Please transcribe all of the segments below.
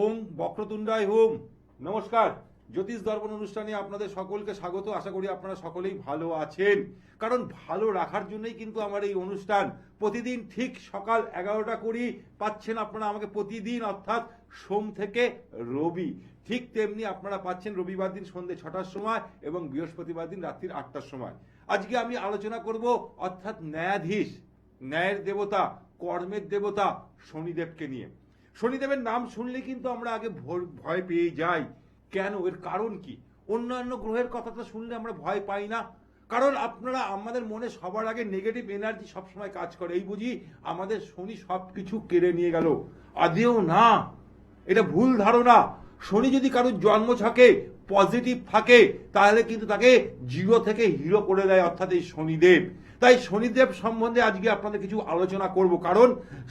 ওম বক্রতুণ্ডায় home. নমস্কার, জ্যোতিষ দর্পণ অনুষ্ঠানে আপনাদের সকলকে স্বাগত। আশা করি আপনারা সকলেই ভালো আছেন, কারণ ভালো রাখার জন্যই কিন্তু আমার এই অনুষ্ঠান। প্রতিদিন ঠিক সকাল 11টা করি পাচ্ছেন আপনারা আমাকে প্রতিদিন, অর্থাৎ সোম থেকে রবি। ঠিক তেমনি আপনারা পাচ্ছেন রবিবার দিন সন্ধ্যে 6টার সময় এবং বৃহস্পতিবার দিন রাত্রির 8টার সময়। আজকে আমি আলোচনা করব অর্থাৎ ন্যায়াধীশ, ন্যায়ের দেবতা, কর্মের দেবতা শনিদেবকে নিয়ে। শনিদেবের নাম শুনলে কিন্তু আমরা আগে ভয় পেয়ে যাই। কেন? এর কারণ কি? অন্যান্য গ্রহের কথাটা শুনলে আমরা ভয় পাই না, কারণ আপনারা আমাদের মনে সবার আগে নেগেটিভ এনার্জি সবসময় কাজ করে। এই বুঝি আমাদের শনি সবকিছু কেড়ে নিয়ে গেল। আদেও না, এটা ভুল ধারণা। শনি যদি কারোর জন্ম ছকে পজিটিভ থাকে তাহলে কিন্তু তাকে জিরো থেকে হিরো করে দেয়, অর্থাৎ এই শনিদেব। তাই শনিদেব সম্বন্ধে আজকে আপনাদের কিছু আলোচনা করব, কারণ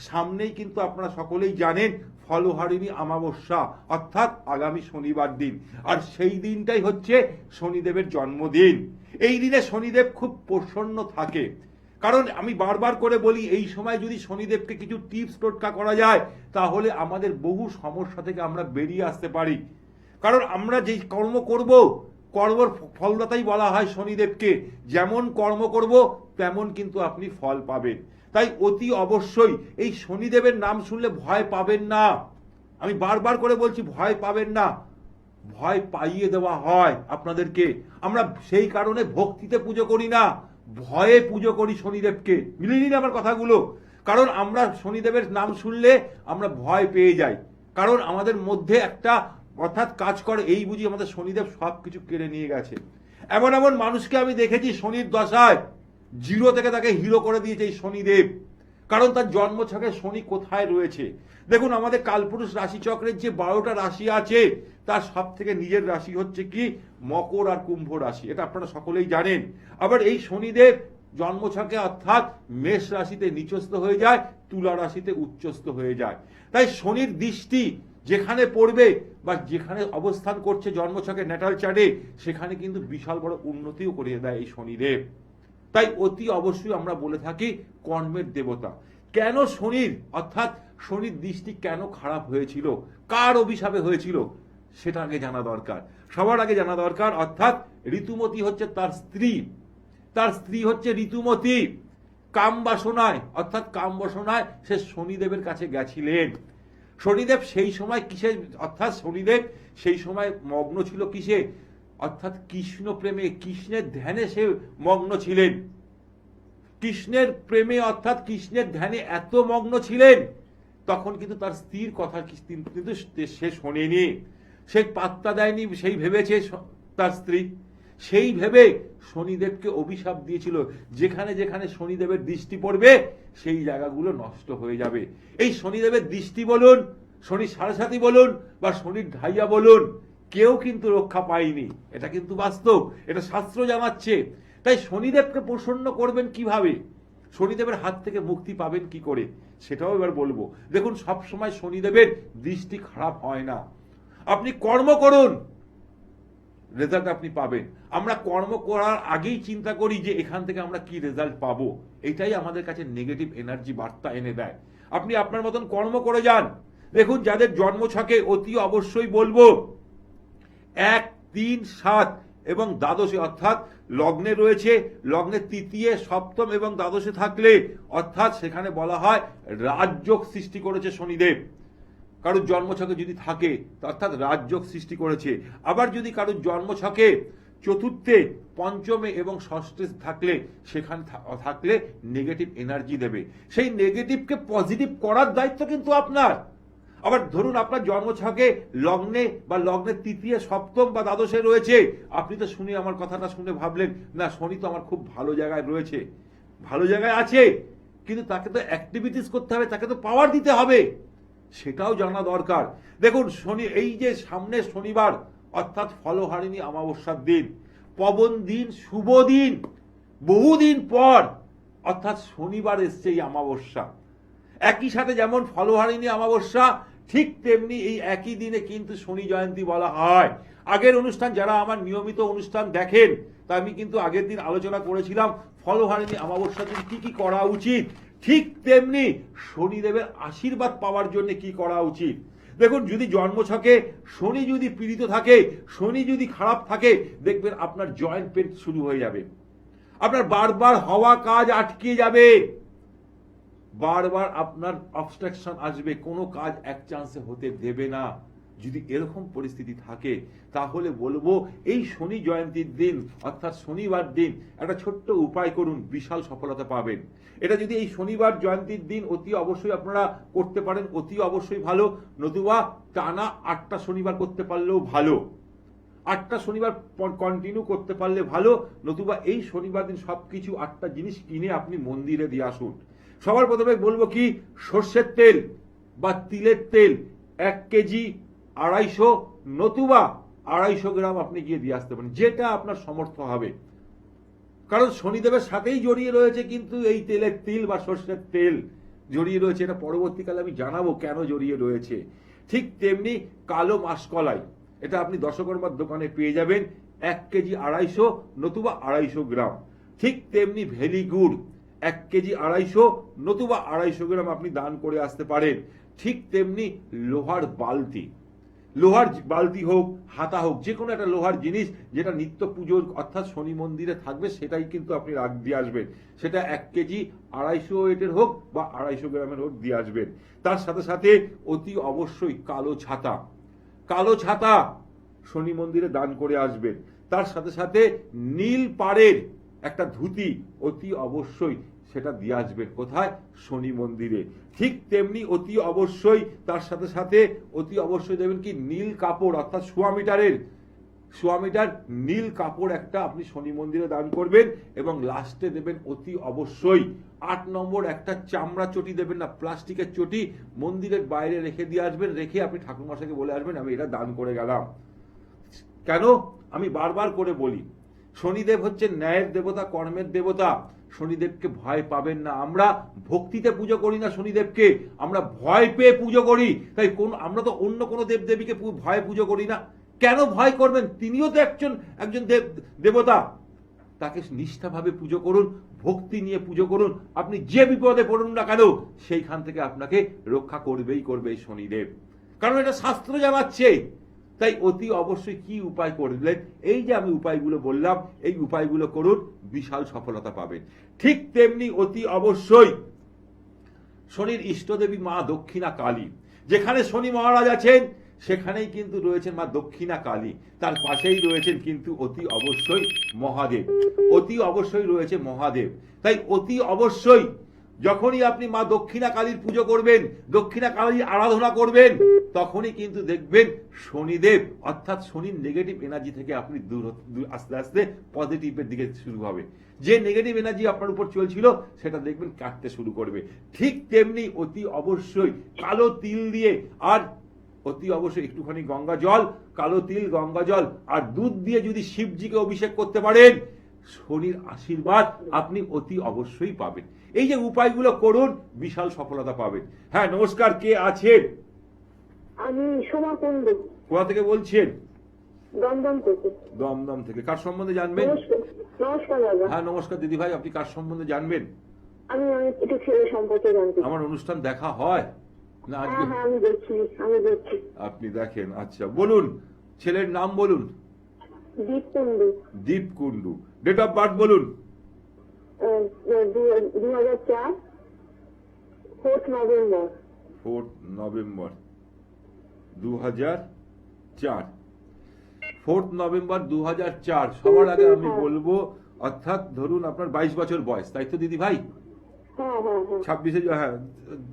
সামনেই কিন্তু আপনারা সকলেই জানেন ফলহারিণী অমাবস্যা, অর্থাৎ আগামী শনিবার দিন। আর সেই দিনটাই হচ্ছে শনিদেবের জন্মদিন। এই দিনে শনিদেব খুব প্রসন্ন থাকে, কারণ আমি বারবার করে বলি এই সময় যদি শনিদেবকে কিছু টিপস টোটকা করা যায় তাহলে আমাদের বহু সমস্যা থেকে আমরা বেরিয়ে আসতে পারি। কারণ আমরা যেই কর্ম করব, কর্মর ফলদাতাই বলা হয় শনিদেবকে। যেমন কর্ম করব তেমন কিন্তু আপনি ফল পাবেন। তাই অতি অবশ্যই এই শনিদেবের নাম শুনলে ভয় পাবেন না। আমি বারবার করে বলছি, ভয় পাবেন না। ভয় পাইয়ে দেওয়া হয় আপনাদেরকে। আমরা সেই কারণে ভক্তিতে পুজো করি না, ভয়ে পুজো করি শনিদেবকে। মিলিয়ে নিন আমার কথাগুলো। কারণ আমরা শনিদেবের নাম শুনলে আমরা ভয় পেয়ে যাই, কারণ আমাদের মধ্যে একটা অর্থাৎ কাজ করে এই বুঝি আমাদের শনিদেব সব কিছু কেড়ে নিয়ে গেছে। এমন এমন মানুষকে আমি দেখেছি শনির দশায় জিরো থেকে তাকে হিরো করে দিয়েছে এই শনিদেব, কারণ তার জন্ম ছকে শনি কোথায় রয়েছে। দেখুন, আমাদের কালপুরুষ রাশিচক্রের যে 12টা রাশি আছে তার সব থেকে নিজের রাশি হচ্ছে কি মকর আর কুম্ভ রাশি, এটা আপনারা সকলেই জানেন। আবার এই শনিদেব জন্মছকে অর্থাৎ মেষ রাশিতে নিচস্থ হয়ে যায়, তুলা রাশিতে উচ্চস্থ হয়ে যায়। তাই শনির দৃষ্টি যেখানে পড়বে বা যেখানে অবস্থান করছে জন্মছকে ন্যাটাল চার্টে, সেখানে কিন্তু বিশাল বড় উন্নতিও করিয়ে দেয় এই শনিদেব। তাই অতি অবশ্যই আমরা বলে থাকি কর্মের দেবতা। কেন শনির অর্থাৎ শনির দৃষ্টি কেন খারাপ হয়েছিল, কার অভিশাপে হয়েছিল, সেটা আগে জানা দরকার। সবার আগে জানা দরকার, অর্থাৎ ঋতুমতি হচ্ছে তার স্ত্রী, তার স্ত্রী হচ্ছে ঋতুমতি। কাম বাসনায় অর্থাৎ কাম বাসনায় সে শনিদেবের কাছে গেছিলেন। শনিদেব সেই সময় কিসে, অর্থাৎ শনিদেব সেই সময় মগ্ন ছিল কিসে, অর্থাৎ কৃষ্ণ প্রেমে, কৃষ্ণের ধ্যানে সে মগ্ন ছিলেন। কৃষ্ণের প্রেমে অর্থাৎ কৃষ্ণের ধ্যানে এত মগ্ন ছিলেন, তখন কিন্তু তার স্ত্রীর কথা কিন্তু সে শোনেনি, সে পাত্তা দেয়নি। সেই ভেবেছে তার স্ত্রী, সেই ভেবে শনিদেবকে অভিশাপ দিয়েছিল, যেখানে যেখানে শনিদেবের দৃষ্টি পড়বে সেই জায়গাগুলো নষ্ট হয়ে যাবে। এই শনিদেবের দৃষ্টি বলুন, শনি সাড়ে বলুন বা শনির ঢাইয়া বলুন, কেউ কিন্তু রক্ষা পায়নি। এটা কিন্তু বাস্তব, এটা শাস্ত্র জানাচ্ছে। তাই শনিদেবকে প্রসন্ন করবেন কিভাবে, শনিদেবের হাত থেকে মুক্তি পাবেন কি করে, সেটাও এবার বলবো। দেখুন, সব সময় শনিদেবের দৃষ্টি খারাপ হয় না। আপনি কর্ম করুন, রেজাল্ট আপনি পাবেন। আমরা কর্ম করার আগেই চিন্তা করি যে এখান থেকে আমরা কি রেজাল্ট পাবো, এটাই আমাদের কাছে নেগেটিভ এনার্জি বার্তা এনে দেয়। আপনি আপনার মতন কর্ম করে যান। দেখুন, যাদের জন্মছকে অতি অবশ্যই বলবো 1, 3, 7 এবং দ্বাদশে, অর্থাৎ লগ্নে রয়েছে, লগ্নের তৃতীয়, সপ্তম এবং দ্বাদশে থাকলে অর্থাৎ সেখানে বলা হয় রাজযোগ সৃষ্টি করেছে শনিদেব। কারোর জন্মছকে যদি থাকে অর্থাৎ রাজযোগ সৃষ্টি করেছে। আবার যদি কারোর জন্মছকে চতুর্থে, পঞ্চমে এবং ষষ্ঠে থাকলে, সেখানে থাকলে নেগেটিভ এনার্জি দেবে। সেই নেগেটিভকে পজিটিভ করার দায়িত্ব কিন্তু আপনার। আবার ধরুন আপনার জন্মছকে লগ্নে বা লগ্নের তৃতীয়, সপ্তম বা দ্বাদশে রয়েছে, আপনি তো শুনে আমার কথাটা শুনে ভাবলেন না শনি তো আমার খুব ভালো জায়গায় রয়েছে, ভালো জায়গায় আছে, কিন্তু তাকে তো অ্যাক্টিভিটিস করতে হবে, তাকে তো পাওয়ার দিতে হবে, সেটাও জানা দরকার। দেখুন, শনি এই যে সামনে শনিবার অর্থাৎ ফলহারিণী অমাবস্যার দিন, পবন দিন, শুভ দিন, বহুদিন পর অর্থাৎ শনিবার এসছে এই অমাবস্যা। একই সাথে যেমন ফলহারিণী অমাবস্যা, ঠিক তেমনি এই একই দিনে কিন্তু শনি জয়ন্তী বলা হয়। আগের অনুষ্ঠান যারা আমার নিয়মিত অনুষ্ঠান দেখেন, তা আমি কিন্তু আগের দিন আলোচনা করেছিলাম ফলহারিণী অমাবস্যার দিন কি কি করা উচিত, ঠিক তেমনি শনিদেবের আশীর্বাদ পাওয়ার জন্য কি করা উচিত। দেখুন, যদি জন্মছকে শনি যদি পীড়িত থাকে, শনি যদি খারাপ থাকে, দেখবেন আপনার জয়েন্ট পেন শুরু হয়ে যাবে, আপনার বারবার হওয়া কাজ আটকে যাবে, বারবার আপনার অবস্ট্রাকশন আসবে, কোনো কাজ এক চান্সে হতে দেবে না। যদি এরকম পরিস্থিতি থাকে তাহলে বলবো এই শনি জয়ন্তীর দিন অর্থাৎ শনিবার দিন একটা ছোট্ট উপায় করুন, বিশাল সফলতা পাবেন। এটা যদি এই শনিবার জয়ন্তীর দিন অতি অবশ্যই আপনারা করতে পারেন, অতি অবশ্যই ভালো, নতুবা টানা 8টা শনিবার করতে পারলেও ভালো, 8টা শনিবার কন্টিনিউ করতে পারলে ভালো, নতুবা এই শনিবার দিন সবকিছু 8টা জিনিস কিনে আপনি মন্দিরে দিয়ে আসুন। সবার প্রথমে বলবো কি, সর্ষের তেল বা তিলের তেল 1 কেজি 250 নতুবা 250 গ্রাম আপনি গিয়ে দিয়ে আসতে পারেন, যেটা আপনার সমর্থ হবে। কারণ শনিদেবের সাথেই জড়িয়ে রয়েছে কিন্তু এই তেলের তিল বা সর্ষের তেল জড়িয়ে রয়েছে, এটা পরবর্তীকালে আমি জানাবো কেন জড়িয়ে রয়েছে। ঠিক তেমনি কালো মাসকলাই, এটা আপনি দশকর্মার দোকানে পেয়ে যাবেন 1 কেজি 250 নতুবা 250 গ্রাম। ঠিক তেমনি ভেলি গুড় 1 কেজি 250 নতুবা 250 গ্রাম আপনি দান করে আসতে পারেন। ঠিক তেমনি লোহার বালতি, লোহার বালতি হোক, হাতা হোক, যে কোনো একটা লোহার জিনিস যেটা নিত্য পুজোর অর্থাৎ শনি মন্দিরে থাকবে, সেটাই কিন্তু আপনি দিয়ে আসবেন। সেটা 1 কেজি 250 ওয়েটের হোক বা 250 গ্রামের হোক দিয়ে আসবেন। তার সাথে সাথে অতি অবশ্যই কালো ছাতা, কালো ছাতা শনি মন্দিরে দান করে আসবেন। তার সাথে সাথে নীল পাড়ের একটা ধুতি অতি অবশ্যই সেটা দিয়ে আসবেন, কোথায়? শনি মন্দিরে। ঠিক তেমনি অতি অবশ্যই তার সাথে সাথে অতি অবশ্যই দেবেন কি, নীল কাপড় অর্থাৎ 1.5 মিটার নীল কাপড় একটা আপনি শনি মন্দিরে দান করবেন। এবং লাস্টে দেবেন অতি অবশ্যই 8 নম্বর একটা চামড়া চটি দেবেন না, প্লাস্টিকের চটি, মন্দিরের বাইরে রেখে দিয়ে আসবেন। রেখে আপনি ঠাকুরমশাইকে বলে আসবেন আমি এটা দান করে গেলাম। কেন? আমি বারবার করে বলি, শনিদেব হচ্ছে ন্যায়ের দেবতা, কর্মের দেবতা। শনিদেবকে ভয় পাবেন না। আমরা ভক্তিতে পুজো করি না শনিদেবকে, আমরা ভয় পেয়ে পুজো করি। তাই আমরা তো অন্য কোনো দেব দেবীকে ভয় পুজো করি না। কেন ভয় করবেন? তিনিও তো একজন দেবতা। তাকে নিষ্ঠাভাবে পুজো করুন, ভক্তি নিয়ে পুজো করুন। আপনি যে বিপদে পড়ুন না কেন, সেইখান থেকে আপনাকে রক্ষা করবেই করবে এই শনিদেব, কারণ এটা শাস্ত্র জানাচ্ছে। তাই অতি অবশ্যই কি উপায় করলেন, এই যে আমি উপায়গুলো বললাম, এই উপায়গুলো করুন, বিশাল সফলতা পাবেন। ঠিক তেমনি অতি অবশ্যই শনির ইষ্টদেবী মা দক্ষিণা কালী, যেখানে শনি মহারাজ আছেন সেখানেই কিন্তু রয়েছেন মা দক্ষিণা কালী, তার পাশেই রয়েছেন কিন্তু অতি অবশ্যই মহাদেব, অতি অবশ্যই রয়েছে মহাদেব। তাই অতি অবশ্যই যখনই আপনি মা দক্ষিণা কালীর পুজো করবেন, দক্ষিণা কালীর আরাধনা করবেন, তখনই কিন্তু দেখবেন শনিদেব অর্থাৎ শনির নেগেটিভ এনার্জি থেকে আপনি দূর আস্তে আস্তে পজিটিভের দিকে শুরু হবে। যে নেগেটিভ এনার্জি আপনার উপর চলছিল সেটা দেখবেন কাটতে শুরু করবে। ঠিক তেমনি অতি অবশ্যই কালো তিল দিয়ে আর অতি অবশ্যই একটুখানি গঙ্গা জল, কালো তিল, গঙ্গা জল আর দুধ দিয়ে যদি শিবজিকে অভিষেক করতে পারেন, শনির আশীর্বাদ আপনি অতি অবশ্যই পাবেন। এই যে উপায়গুলো করুন, বিশাল সফলতা পাবেন। হ্যাঁ, নমস্কার, কে আছেন? আমি সোমা কুন্ডু। কোথা থেকে বলছেন? দমদম থেকে। দমদম থেকে। কার সম্বন্ধে জানবেন? নমস্কার দাদা। হ্যাঁ নমস্কার দিদি ভাই, আপনি কার সম্বন্ধে জানবেন? আমি একটু ছেলে সম্পর্কে জানতে। আমার অনুষ্ঠান দেখা হয় না আজকে? হ্যাঁ, আমি দেখছি। আপনি দেখেন, আচ্ছা বলুন, ছেলের নাম বলুন। দীপ কুন্ডু। দীপ কুন্ডু। ডেট অফ বার্থ বলুন। 2004 4th নভেম্বর। 4 নভেম্বর 2004। 4 নভেম্বর 2004। সবার আগে আমি বলবো, অর্থাৎ ধরুন আপনার 22 বছর বয়স, তাই তো দিদি ভাই? হ্যাঁ। 26-এ, হ্যাঁ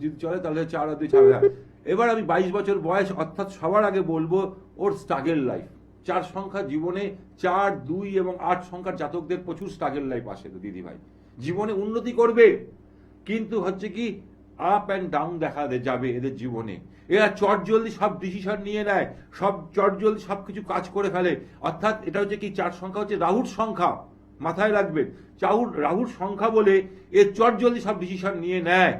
যদি চলে তাহলে 4 আর 2 26। হ্যাঁ, এবার আমি 22 বছর বয়স, অর্থাৎ সবার আগে বলবো ওর স্ট্রাগল লাইফ। 4 সংখ্যা জীবনে, 4, 2 এবং 8 সংখ্যার জাতকদের প্রচুর স্ট্রাগল লাইফ আসে তো দিদি ভাই। জীবনে উন্নতি করবে কিন্তু হচ্ছে কি আপ অ্যান্ড ডাউন দেখা যাবে এদের জীবনে। এরা চটজলদি সব ডিসিশন নিয়ে নেয়, চটজলদি সবকিছু কাজ করে ফেলে। অর্থাৎ এটা হচ্ছে কি 4 সংখ্যা হচ্ছে রাহুর সংখ্যা, মাথায় রাখবেন। রাহুর সংখ্যা বলে এ চটজলদি সব ডিসিশন নিয়ে নেয়,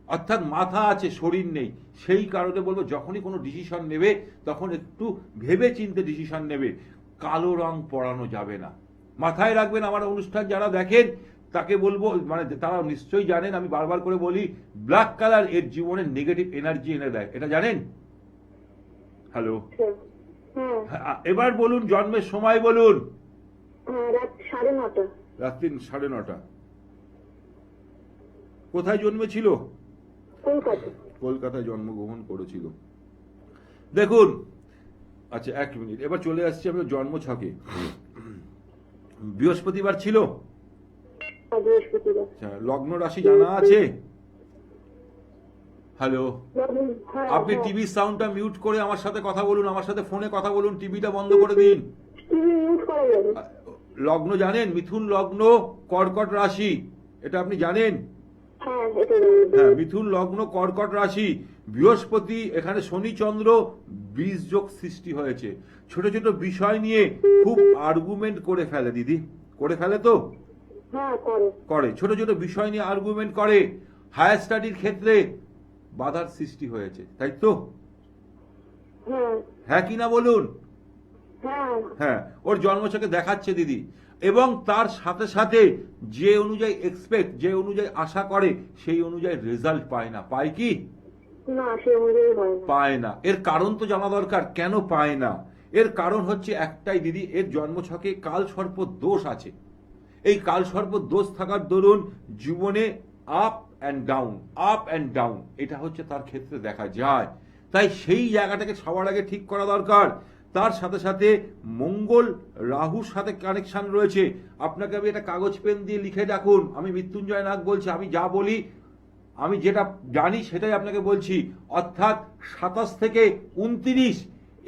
অর্থাৎ মাথা আছে শরীর নেই। সেই কারণে বলবো যখনই কোনো ডিসিশন নেবে তখন একটু ভেবে চিন্তে ডিসিশন নেবে। কালো রং পরানো যাবে না, মাথায় রাখবেন। আমার অনুষ্ঠান যারা দেখেন তাকে বলবো, মানে তারা নিশ্চয়ই জানেন, আমি বারবার করে বলি, ব্ল্যাক কালার এর জীবনে নেগেটিভ এনার্জি এনে দেয়, এটা জানেন? হ্যালো, আচ্ছা। হ্যাঁ এবার বলুন জন্মের সময় বলুন। হ্যাঁ, রাত 9:30। রাত্রি 9:30। কোথায় জন্মেছিল? কলকাতা। কলকাতায় জন্মগ্রহণ করেছিল। দেখুন, আচ্ছা 1 মিনিট, এবার চলে আসছি আমি জন্ম ছকে। বৃহস্পতিবার ছিল? বৃহস্পতিবার। আচ্ছা, লগ্ন রাশি জানা আছে? হ্যালো, হ্যাঁ, আপনি হ্যাঁ। টিভির সাউন্ডটা মিউট করে আমার সাথে কথা বলুন, আমার সাথে ফোনে কথা বলুন, টিভিটা বন্ধ করে দিন। টিভি মিউট করা যাবে? লগ্ন জানেন? মিথুন লগ্ন, কর্কট রাশি, এটা আপনি জানেন? হ্যাঁ, এটা হ্যাঁ, মিথুন লগ্ন, কর্কট রাশি, বৃহস্পতি, এখানে শনি চন্দ্র বীজ যোগ সৃষ্টি হয়েছে। ছোট ছোট বিষয় নিয়ে খুব আর্গুমেন্ট করে ফেলে দিদি, করে ফেলে তো? হ্যাঁ, করে। করে, ছোট ছোট বিষয় নিয়ে আর্গুমেন্ট করে। হায়ার স্টাডির ক্ষেত্রে বাধার সৃষ্টি হয়েছে, তাই তো? হ্যাঁ হ্যাঁ কি না বলুন? হ্যাঁ হ্যাঁ, ওর জন্মছকে দেখাচ্ছে দিদি। এবং তার সাথে সাথে যে অনুযায়ী এক্সপেক্ট, যে অনুযায়ী আশা করে, সেই অনুযায়ী রেজাল্ট পায় না। পায় কি? না, সে অনুযায়ী হয় না। পায় না। এর কারণ তো জানা দরকার, কেন পায় না। এর কারণ হচ্ছে একটাই দিদি, এর জন্মছকে কাল সর্প দোষ আছে। এই কাল সর্প দোষ থাকার দরুন জীবনে up and down, up and down, এটা হচ্ছে তার ক্ষেত্রে দেখা যায়। তাই সেই জায়গাটাকে সবার আগে ঠিক করা দরকার। তার সাথে সাথে মঙ্গল রাহুর সাথে কানেকশন রয়েছে। আপনাকে আমি একটা কাগজ পেন দিয়ে লিখে রাখুন, আমি মৃত্যুঞ্জয় নাগ বলছি, আমি যা বলি, আমি যেটা জানি সেটাই আপনাকে বলছি। অর্থাৎ 27 থেকে 29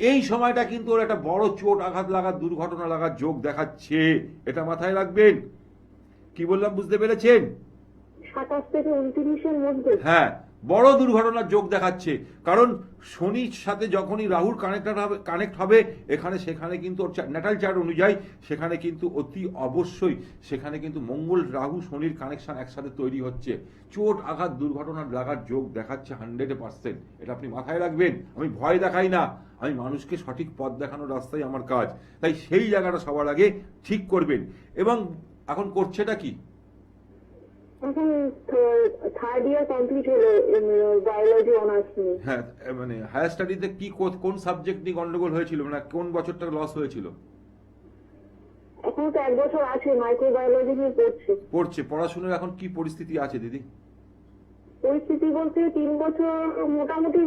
এই সময়টা কিন্তু ওর একটা বড় চোট আঘাত লাগার, দুর্ঘটনা লাগার যোগ দেখাচ্ছে, এটা মাথায় রাখবেন। কি বললাম বুঝতে পেরেছেন? 27 থেকে 29-এর মধ্যে। হ্যাঁ, বড় দুর্ঘটনার যোগ দেখাচ্ছে। কারণ শনির সাথে যখনই রাহুর কানেক্ট হবে এখানে, সেখানে কিন্তু ওর ন্যাটাল চার্ট অনুযায়ী সেখানে কিন্তু অতি অবশ্যই সেখানে কিন্তু মঙ্গল রাহু শনির কানেকশন একসাথে তৈরি হচ্ছে। চোট আঘাত দুর্ঘটনার লাগার যোগ দেখাচ্ছে 100%। এটা আপনি মাথায় রাখবেন। আমি ভয় দেখাই না, আমি মানুষকে সঠিক পথ দেখানোর রাস্তাই আমার কাজ। তাই সেই জায়গাটা সবার আগে ঠিক করবেন। এবং এখন করছেটা কি? এখন 3rd ইয়ার কমপ্লিট হলো বায়োলজি অনার্স নিয়ে। হ্যাঁ, মানে হায়ার স্টাডিতে কি কোন সাবজেক্ট নিয়ে গন্ডগোল হয়েছিল, মানে কোন বছরটা লস হয়েছিল? এখন তো 1 বছর আছে, মাইক্রোবায়োলজি নিয়ে পড়ছে। পড়াশোনার এখন কি পরিস্থিতি আছে দিদি? পরিস্থিতি বলতে 3 বছর মোটামুটি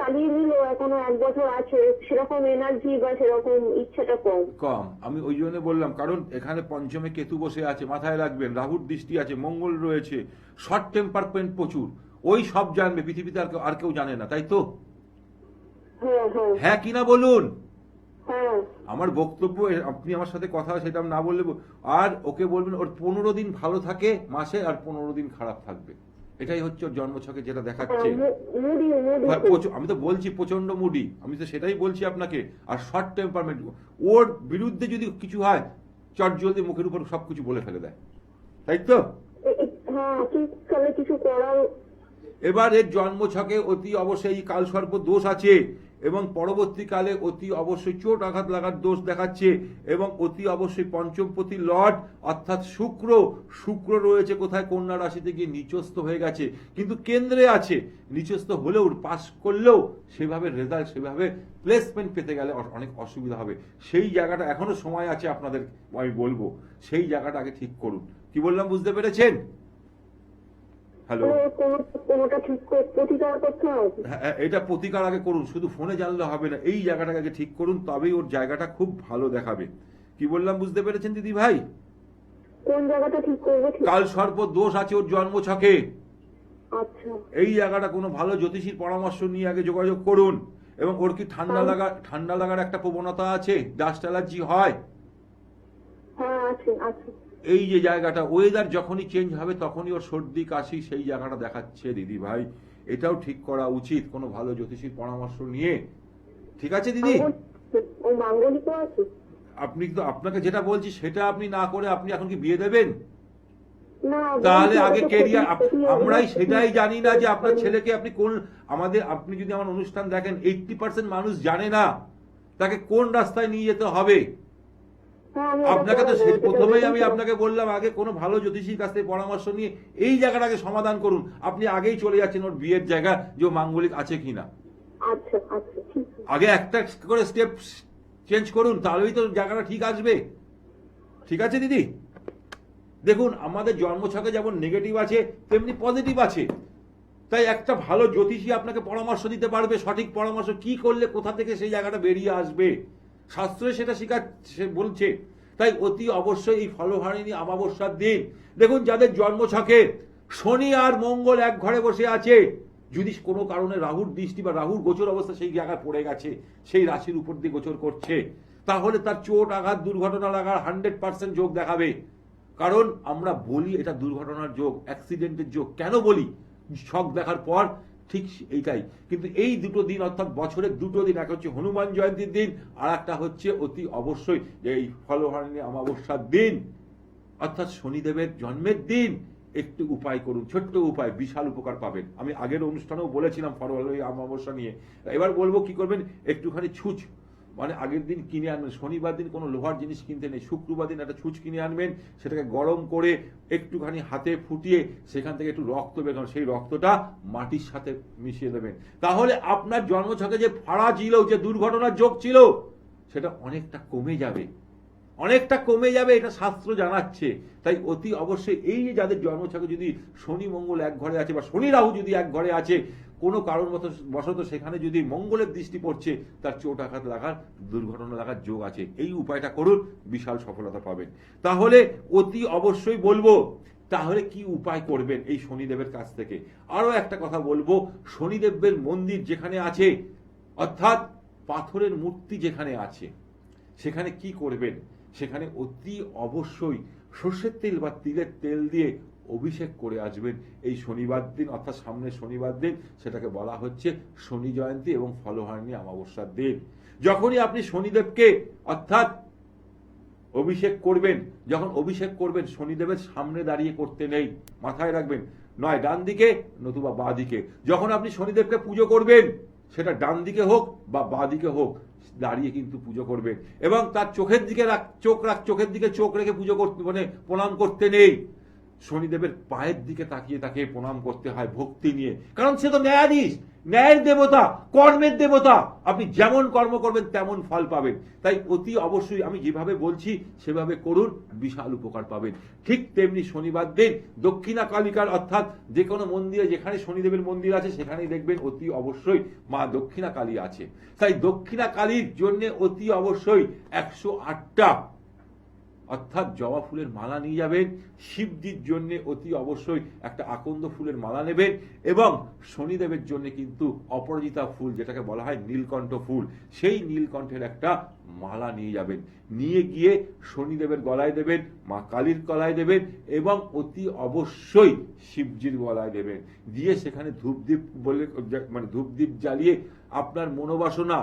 চালিয়ে নিল, এখনো 1 বছর আছে। সেরকম এনার্জি বা সেরকম ইচ্ছাটা কম। আমি ওই জন্য বললাম, কারণ এখানে পঞ্চমে কেতু বসে আছে, মাথায় রাখবেন। রাহুর দৃষ্টি আছে, মঙ্গল রয়েছে, শর্ট টেম্পারমেন্ট প্রচুর। ওই সব জানবে, পৃথিবীতে আর কেউ জানে না, তাই তো? হ্যাঁ হ্যাঁ হ্যাঁ কিনা বলুন। হ্যাঁ। আমার বক্তব্য, আপনি আমার সাথে কথা হয় সেটা না বললে, আর ওকে বলবেন ওর 15 দিন ভালো থাকে মাসে, আর 15 দিন খারাপ থাকবে। এটাই হচ্ছে ওর জন্মছকে যেটা দেখাচ্ছে। আমি তো বলছি প্রচন্ড মুডি, আমি তো সেটাই বলছি আপনাকে। আর শর্ট টেম্পারমেন্ট, ওর বিরুদ্ধে যদি কিছু হয় চট জলদি মুখের উপর সবকিছু বলে ফেলে দেয়, তাই তো? হ্যাঁ, কিছু করার। এবার এর জন্মছকে অতি অবশ্যই কাল সর্প দোষ আছে, এবং পরবর্তীকালে অতি অবশ্যই চোট আঘাত লাগার দোষ দেখাচ্ছে। এবং অতি অবশ্যই পঞ্চমপতি লর্ড অর্থাৎ শুক্র রয়েছে কোথায়? কন্যা রাশিতে গিয়ে নিচস্থ হয়ে গেছে, কিন্তু কেন্দ্রে আছে। নিচস্থ হলেও, পাস করলেও সেভাবে রেজাল্ট, সেভাবে প্লেসমেন্ট পেতে গেলে অনেক অসুবিধা হবে। সেই জায়গাটা এখনো সময় আছে আপনাদের, আমি বলবো সেই জায়গাটা আগে ঠিক করুন। কি বললাম বুঝতে পেরেছেন? হ্যালো, কোনটা ঠিক প্রতিকার করতে হবে? হ্যাঁ, এটা প্রতিকার আগে করুন, শুধু ফোনে জানলে হবে না। এই জায়গাটাকে আগে ঠিক করুন, তবেই ওর জায়গাটা খুব ভালো দেখাবে। কি বললাম বুঝতে পেরেছেন দিদি ভাই? কোন জায়গাটা ঠিক করবো? কাল সর্প দোষ আছে ওর জন্মছকে। আচ্ছা। এই জায়গাটা কোনো ভালো জ্যোতিষীর পরামর্শ নিয়ে আগে যোগাযোগ করুন। এবং ওর কি ঠান্ডা লাগার একটা প্রবণতা আছে? ডাস্ট অ্যালার্জি হয়? হ্যাঁ, আছে আছে। এই যে জায়গাটা, ওয়েদার যখনই চেঞ্জ হবে তখনই ওর সর্দি কাশি, সেই জায়গাটা দেখাচ্ছে দিদি ভাই। এটাও ঠিক করা উচিত কোনো ভালো জ্যোতিষীর পরামর্শ নিয়ে। ঠিক আছে দিদি? ও মাঙ্গলিকও আছে? আপনি তো, আপনাকে যেটা বলছি সেটা আপনি না করে আপনি এখন কি বিয়ে দেবেন? না, তাহলে আগে কেরিয়ার, আমরাই সেটাই জানি না যে আপনার ছেলেকে আপনি কোন, আপনি যদি আমার অনুষ্ঠান দেখেন 80% মানুষ জানে না তাকে কোন রাস্তায় নিয়ে যেতে হবে। আপনাকে তো প্রথমেই আমি আপনাকে বললাম, আগে কোনো ভালো জ্যোতিষীর কাছ থেকে পরামর্শ নিয়ে এই জায়গাটাকে সমাধান করুন। আপনি আগেই চলে যাচ্ছেন ওর বিয়ের জায়গা, যে ও মাঙ্গলিক আছে কিনা। আচ্ছা আচ্ছা, ঠিক আছে। আগে একটা করে স্টেপ চেঞ্জ করুন, তাহলেই তো জায়গাটা ঠিক আসবে। ঠিক আছে দিদি? দেখুন, আমাদের জন্মছকে যেমন নেগেটিভ আছে তেমনি পজিটিভ আছে। তাই একটা ভালো জ্যোতিষী আপনাকে পরামর্শ দিতে পারবে, সঠিক পরামর্শ কি করলে কোথা থেকে সেই জায়গাটা বেরিয়ে আসবে। শাস্ত্রে সেটা সে বলছে। তাই অতি অবশ্যই এই ফলহারিণী অমাবস্যার দিন দেখুন, যাদের জন্মছকে শনি আর মঙ্গল এক ঘরে বসে আছে, যদি কোনো কারণে রাহুর দৃষ্টি বা রাহুর গোচর অবস্থা সেই জায়গায় পড়ে গেছে, সেই রাশির উপর দিয়ে গোচর করছে, তাহলে তার চোট আঘাত দুর্ঘটনা লাগার 100% যোগ দেখাবে। কারণ আমরা বলি এটা দুর্ঘটনার যোগ, অ্যাক্সিডেন্টের যোগ। কেন বলি? ছক দেখার পর ঠিক এইটাই। কিন্তু এই দুটো দিন, অর্থাৎ বছরের দুটো দিন, একটা হচ্ছে হনুমান জয়ন্তীর দিন, আর একটা হচ্ছে অতি অবশ্যই এই ফলহারিণী অমাবস্যার দিন, অর্থাৎ শনিদেবের জন্মের দিন। একটু উপায় করুন, ছোট্ট উপায়, বিশাল উপকার পাবেন। আমি আগের অনুষ্ঠানেও বলেছিলাম ফলহারিণী অমাবস্যা নিয়ে। এবার বলবো কি করবেন, একটুখানি ছুঁচ, মানে আগের দিন কিনে আনবেন। শনিবার দিন কোনো লোহার জিনিস কিনতে নেই, শুক্রবার দিন একটা ছুঁচ কিনে আনবেন, সেটাকে গরম করে একটুখানি হাতে ফুটিয়ে সেখান থেকে একটু রক্ত বের করুন, সেই রক্তটা মাটির সাথে মিশিয়ে দেবেন। তাহলে আপনার জন্মছকে যে ফাড়া ছিল, যে দুর্ঘটনার যোগ ছিল, সেটা অনেকটা কমে যাবে, অনেকটা কমে যাবে, এটা শাস্ত্র জানাচ্ছে। তাই অতি অবশ্যই এই যে যাদের জন্মছকে যদি শনি মঙ্গল এক ঘরে আছে, বা শনি রাহু যদি এক ঘরে আছে, কোনো কারণবশত সেখানে যদি মঙ্গলের দৃষ্টি পড়ছে, তার চোট আঘাত লাগার, দুর্ঘটনা লাগার যোগ আছে। এই উপায়টা করুন, বিশাল সফলতা পাবেন। তাহলে অতি অবশ্যই বলবো, তাহলে কি উপায় করবেন এই শনিদেবের কাছ থেকে। আরো একটা কথা বলবো, শনিদেবের মন্দির যেখানে আছে, অর্থাৎ পাথরের মূর্তি যেখানে আছে, সেখানে কি করবেন, সেখানে অতি অবশ্যই সর্ষের তেল বা তিলের তেল দিয়ে অভিষেক করে আসবেন এই শনিবার দিন, অর্থাৎ সামনের শনিবার দিন। সেটাকে বলা হচ্ছে শনি জয়ন্তী এবং ফলহারিণী অমাবস্যার দিন। যখনই আপনি শনিদেবকে অর্থাৎ অভিষেক করবেন, যখন অভিষেক করবেন, শনিদেবের সামনে দাঁড়িয়ে করতে নেই, মাথায় রাখবেন, নয় ডান দিকে নতুবা বাঁ দিকে। যখন আপনি শনিদেবকে পুজো করবেন, সেটা ডান দিকে হোক বা বাঁ দিকে হোক, দাঁড়িয়ে কিন্তু পুজো করবেন। এবং তার চোখের দিকে চোখের দিকে চোখ রেখে পুজো করতে, মানে প্রণাম করতে নেই। শনিদেবের পায়ের দিকে তাকিয়ে তাকিয়ে প্রণাম করতে হয় ভক্তি নিয়ে। কারণ সে তো ন্যায়াধীশ, ন্যায়ের দেবতা, কর্মের দেবতা। আপনি যেমন কর্ম করবেন তেমন ফল পাবেন। তাই অতি অবশ্যই আমি যেভাবে বলছি সেভাবে করুন, বিশাল উপকার পাবেন। ঠিক তেমনি শনিবার দিন দক্ষিণা কালিকার, অর্থাৎ যে কোনো মন্দিরে যেখানে শনিদেবের মন্দির আছে, সেখানেই দেখবেন অতি অবশ্যই মা দক্ষিণা কালী আছে। তাই দক্ষিণা কালীর জন্য অতি অবশ্যই 108টা অর্থাৎ জবা ফুলের মালা নিয়ে যাবেন। শিবজির জন্য অতি অবশ্যই একটা আকন্দ ফুলের মালা নেবেন, এবং শনিদেবের জন্য কিন্তু অপরাজিতা ফুল, যেটাকে বলা হয় নীলকণ্ঠ ফুল, সেই নীলকণ্ঠের একটা মালা নিয়ে যাবেন। নিয়ে গিয়ে শনিদেবের গলায় দেবেন, মা কালীর গলায় দেবেন, এবং অতি অবশ্যই শিবজির গলায় দেবেন। দিয়ে সেখানে ধূপদীপ বলে, মানে ধূপদীপ জ্বালিয়ে আপনার মনোবাসনা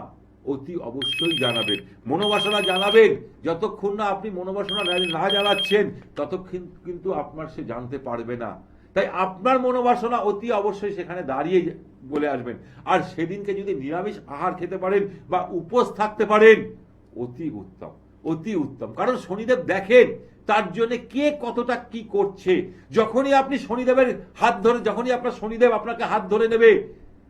অতি অবশ্যই জানাবেন। মনোবাসনা জানাবেন, যতক্ষণ না আপনি মনোবাসনা না জানাচ্ছেন ততক্ষণ কিন্তু আপনার সে জানতে পারবে না। তাই আপনার মনোবাসনা অতি অবশ্যই সেখানে দাঁড়িয়ে বলে আসবেন। আর সেদিনকে যদি নিরামিষ আহার খেতে পারেন বা উপোস থাকতে পারেন, অতি উত্তম, অতি উত্তম। কারণ শনিদেব দেখেন তার জন্য কে কতটা কি করছে। যখনই আপনি শনিদেবের হাত ধরে, যখনই আপনার শনিদেব আপনাকে হাত ধরে নেবে,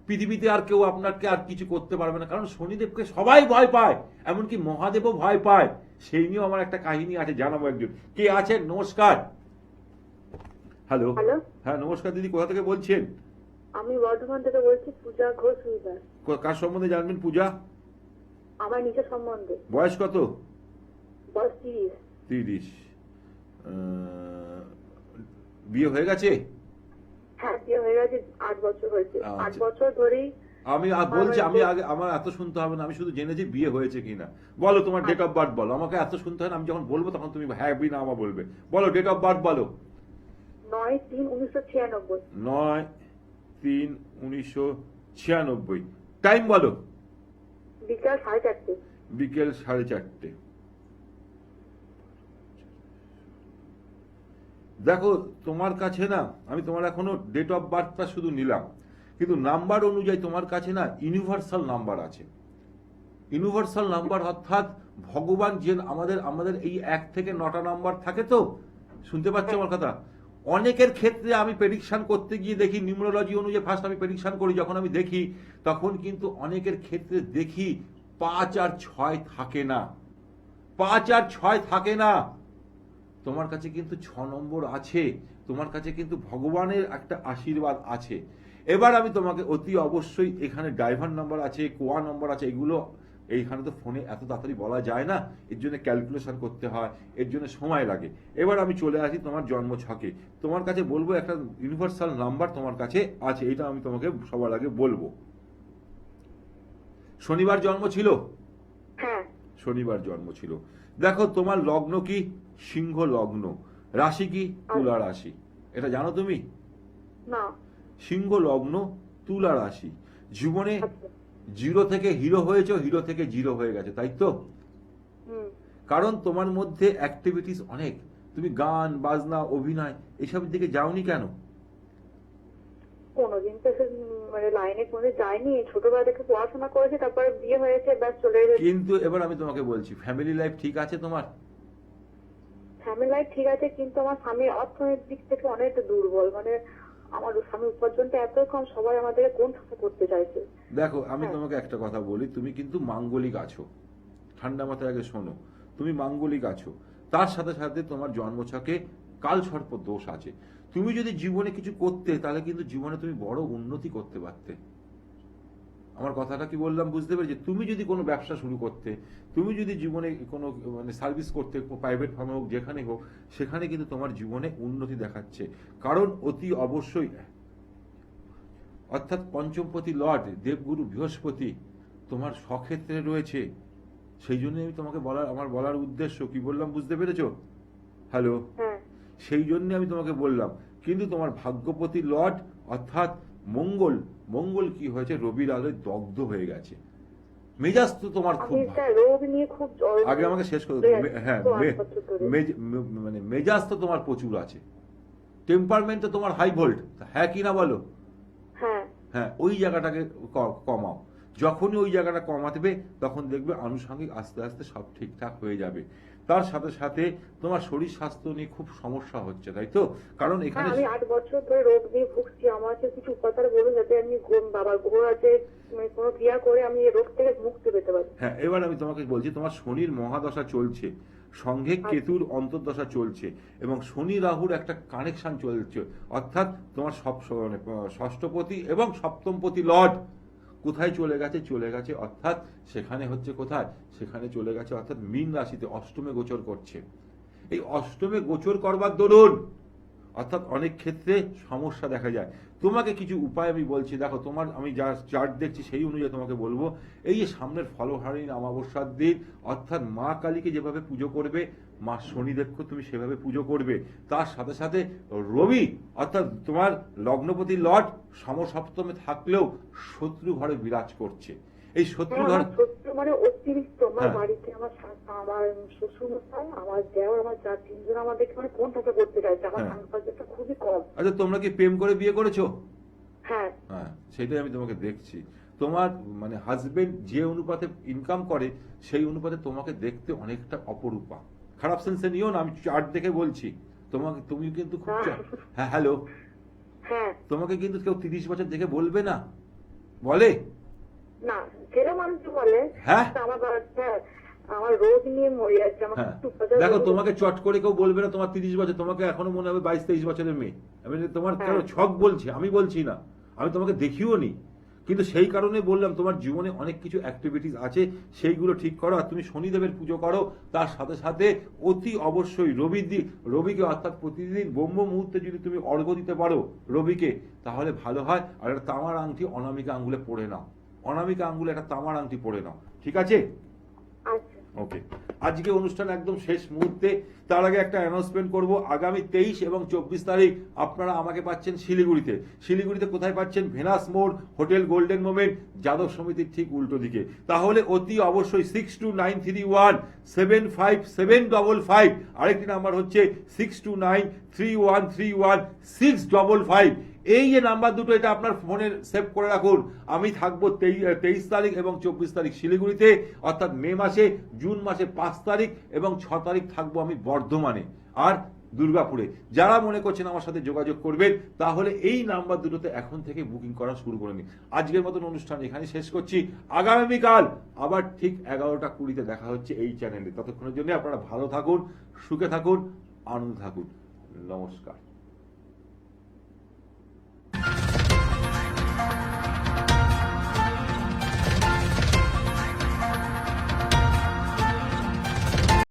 পৃথিবীতে আর কেউ আপনাকে আর কিছু করতে পারবে না। কারণ শনিদেবকে সবাই ভয় পায়, এমনকি মহাদেবও ভয় পায়। সেই নিয়েও আমার একটা কাহিনী আছে, জানাবো। একজন কে আছেন? নমস্কার। হ্যালো। হ্যাঁ নমস্কার দিদি, কোথা থেকে বলছেন? আমি বর্ধমান থেকে বলছি, পূজা ঘোষ। কার সম্বন্ধে জানবেন পূজা? আমার নিজের সম্বন্ধে। বয়স কত? বয়স 30। 30। বিয়ে হয়ে গেছে? হ্যাঁ, বিয়ে হয়ে গেছে, 8 বছর হয়েছে। 8 বছর ধরেই আমি বলছি, আমি আগে আমার এত শুনতে হবে না, আমি শুধু জেনেছি বিয়ে হয়েছে কিনা। বলো তোমার ডেট অফ বার্থ বলো, আমাকে এত শুনতে হয় না। আমি যখন বলবো তখন তুমি হ্যাঁ বি না আমার বলবে। বলো ডেট অফ বার্থ বলো। 9/3/1996। 9/3/1996। টাইম বলো। বিকাল 4:30। বিকেল 4:30। দেখো তোমার কাছে না, আমি তোমার এখনো ডেট অফ বার্থটা শুধু নিলাম, কিন্তু নাম্বার অনুযায়ী তোমার কাছে না ইউনিভার্সাল নাম্বার আছে। ইউনিভার্সাল নাম্বার অর্থাৎ ভগবান যে আমাদের এই 1 থেকে 9টা নাম্বার থাকে, তো শুনতে পাচ্ছ আমার কথা? অনেকের ক্ষেত্রে আমি প্রেডিকশন করতে গিয়ে দেখি নিউমেরোলজি অনুযায়ী ফার্স্ট আমি প্রেডিকশন করি, যখন আমি দেখি তখন কিন্তু অনেকের ক্ষেত্রে দেখি 5 আর 6 থাকে না, 5 আর 6 থাকে না। তোমার কাছে কিন্তু 6 নম্বর আছে, তোমার কাছে কিন্তু ভগবানের একটা আশীর্বাদ আছে। এবার আমি তোমাকে অতি অবশ্যই, এখানে ড্রাইভার নাম্বার আছে, কোয়া নম্বর আছে, এগুলো এইখানে তো ফোনে এত তাড়াতাড়ি বলা যায় না, এর জন্য ক্যালকুলেশন করতে হয়, এর জন্য সময় লাগে। এবার আমি চলে আসি তোমার জন্ম ছকে। তোমার কাছে বলবো একটা ইউনিভার্সাল নাম্বার তোমার কাছে আছে, এটা আমি তোমাকে সবার আগে বলবো। শনিবার জন্ম ছিল? হ্যাঁ। শনিবার জন্ম ছিল। দেখো তোমার লগ্ন কি? সিংহ লগ্ন। রাশি কি? তুলা রাশি। এটা জানো তুমি? না। সিংহ লগ্ন, তুলা রাশি। জীবনে আচ্ছা। 0 থেকে হিরো হয়েছে, হিরো থেকে 0 হয়ে গেছে, তাই তো? হুম। কারণ তোমার মধ্যে অ্যাক্টিভিটিস অনেক, তুমি গান বাজনা অভিনয় এসবের দিকে যাওনি কেন? কোনোদিন তো মানে লাইনে কোনো যায়নি, ছোটবেলা থেকে পড়াশোনা করেছে, তারপরে বিয়ে হয়েছে, ব্যাস চলে গেছে। কিন্তু এবার আমি তোমাকে বলছি, ফ্যামিলি লাইফ ঠিক আছে তোমার? ফ্যামিলি লাইফ ঠিক আছে, কিন্তু আমার স্বামী অর্থনৈতিক দিক থেকে অনেকটা দুর্বল। মানে আমার স্বামী উপার্জনটা এত কম, সবাই আমাদেরকে কোন থাকে করতে চাইছে। দেখো আমি হ্যাঁ। তোমাকে একটা কথা বলি, তুমি কিন্তু মাঙ্গলিক আছো, ঠান্ডা মাথায় আগে শোনো, তুমি মাঙ্গলিক আছো, তার সাথে সাথে তোমার জন্মছকে কালসর্প দোষ আছে। তুমি যদি জীবনে কিছু করতে, তাহলে কিন্তু জীবনে তুমি বড় উন্নতি করতে পারতে। আমার কথাটা কি বললাম বুঝতে পেরেছি? তুমি যদি কোনো ব্যবসা শুরু করতে, তুমি যদি জীবনে কোনো মানে সার্ভিস করতে, প্রাইভেট ফার্মে হোক যেখানে হোক, সেখানে কিন্তু তোমার জীবনে উন্নতি দেখাচ্ছে। কারণ অতি অবশ্যই, অর্থাৎ পঞ্চমপতি লর্ড দেবগুরু বৃহস্পতি তোমার স্বক্ষেত্রে রয়েছে। সেই জন্য আমি তোমাকে আমার বলার উদ্দেশ্য কি বললাম বুঝতে পেরেছো? হ্যালো? হ্যাঁ। সেই জন্য আমি তোমাকে বললাম। কিন্তু তোমার ভাগ্যপতি লর্ড অর্থাৎ মঙ্গল, মঙ্গল কি হয়েছে? রবির আলোয় দগ্ধ হয়ে গেছে। মেজাজ তো তোমার খুব, রোগ নিয়ে খুব আগে আমাকে শেষ করে হ্যাঁ, মানে মেজাজ তো তোমার প্রচুর আছে, টেম্পারমেন্ট তো তোমার হাই ভোল্ট, হ্যাঁ কি না বলো? হ্যাঁ। হ্যাঁ, ওই জায়গাটাকে কমাও। যখনই ওই জায়গাটা কমাতে, তখন দেখবে আনুষঙ্গিক আস্তে আস্তে সব ঠিকঠাক হয়ে যাবে। তার সাথে সাথে তোমার শরীর স্বাস্থ্য নিয়ে খুব সমস্যা হচ্ছে, তাই তো? কারণ এখানে আমি 8 বছর ধরে রোগ নিয়ে ভুগছি। আমার কাছে কিছু উপাচার বলুন, যাতে আমি বাবার গোবর আছে কোনো ক্রিয়া করে আমি এই রোগ থেকে মুক্তি পেতে পারি। হ্যাঁ, এবার আমি তোমাকে বলছি, তোমার শনির মহাদশা চলছে, সঙ্গে কেতুর অন্তর্দশা চলছে, এবং শনি রাহুর একটা কানেকশন চলছে। অর্থাৎ তোমার মানে ষষ্ঠপতি এবং সপ্তমপতি লর্ড কোথায় চলে গেছে? চলে গেছে অর্থাৎ সেখানে হচ্ছে কোথায়? সেখানে চলে গেছে অর্থাৎ মীন রাশিতে অষ্টমে গোচর করছে। এই অষ্টমে গোচর করবার দরুন অর্থাৎ অনেক ক্ষেত্রে সমস্যা দেখা যায়। তোমাকে কিছু উপায় আমি বলছি, দেখো তোমার আমি যা চার্ট দেখছি সেই অনুযায়ী তোমাকে বলবো। এই যে সামনের ফলহারিণী অমাবস্যার দিন, অর্থাৎ মা কালীকে যেভাবে পুজো করবে, মা শনিদেবকে তুমি সেভাবে পুজো করবে। তার সাথে সাথে রবি অর্থাৎ তোমার লগ্নপতি লর্ড সমসপ্তমে থাকলেও শত্রু ঘরে বিরাজ করছে। এই শত্রু ঘর মানে অতিরিক্ত আমার বাড়িতে আমার শ্বশুর মশাই, আমার দেওর, আমার যা তিনজন আমাদেরকে মানে কোন টাকা করতে চাইছে। আমার সাংসারিকটা খুবই কম। আচ্ছা, তোমরা কি প্রেম করে বিয়ে করেছো? হ্যাঁ। হ্যাঁ, সেটাই আমি তোমাকে দেখছি। তোমার মানে হাজবেন্ড যে অনুপাতে ইনকাম করে, সেই অনুপাতে তোমাকে দেখতে অনেকটা অপরূপা। খারাপ সেন্সে নিও না, আমি চার্ট দেখে বলছি তোমাকে। তুমি কিন্তু খুব হ্যাঁ হ্যালো, হ্যাঁ, তোমাকে কিন্তু কেউ 30 বছর দেখে বলবে না, বলে না, ছেলে মানুষ বলে। হ্যাঁ, আমার রোগ নিয়ে মরে যাচ্ছে। দেখো তোমাকে চট করে কেউ বলবে না তোমার 30 বছর, তোমাকে এখনো মনে হবে 22-23 বছরের মেয়ে। আমি তোমার কেন ছক বলছি, আমি বলছি না, আমি তোমাকে দেখিও নি। কিন্তু সেই কারণে বললাম তোমার জীবনে অনেক কিছু অ্যাক্টিভিটিস আছে, সেইগুলো ঠিক করো। আর তুমি শনিদেবের পুজো করো। তার সাথে সাথে অতি অবশ্যই রবিকে অর্থাৎ প্রতিদিন ব্রহ্ম মুহূর্তে যদি তুমি অর্ঘ্য দিতে পারো রবিকে, তাহলে ভালো হয়। আর একটা তামার আংটি অনামিকা আঙ্গুলে পরে নাও, অনামিকা আঙ্গুলে একটা তামার আংটি পরে নাও, ঠিক আছে? ওকে, আজকে অনুষ্ঠান একদম শেষ মুহূর্তে। তার আগে একটা অ্যানাউন্সমেন্ট করব। আগামী 23 এবং 24 তারিখ আপনারা আমাকে পাচ্ছেন শিলিগুড়িতে। শিলিগুড়িতে কোথায় পাচ্ছেন? ভেনাস মোড়, হোটেল গোল্ডেন মোমেন্ট, যাদব সমিতির ঠিক উল্টো দিকে। তাহলে অতি অবশ্যই 6293175755, আরেকটি নাম্বার হচ্ছে 6293131655। এই যে নাম্বার দুটো, এটা আপনার ফোনে সেভ করে রাখুন। আমি থাকবো 23 তারিখ এবং 24 তারিখ শিলিগুড়িতে, অর্থাৎ মে মাসে। জুন মাসে 5 তারিখ এবং 6 তারিখ থাকবো আমি বর্ধমানে। আর দুর্গাপুরে। যারা মনে করছেন আমার সাথে যোগাযোগ করবেন, তাহলে এই নাম্বার দুটোতে এখন থেকে বুকিং করা শুরু করে নিন। আজকের মতন অনুষ্ঠান এখানে শেষ করছি। আগামীকাল আবার ঠিক 11:20 দেখা হচ্ছে এই চ্যানেলে। ততক্ষণের জন্য আপনারা ভালো থাকুন, সুখে থাকুন, আনন্দ থাকুন। নমস্কার।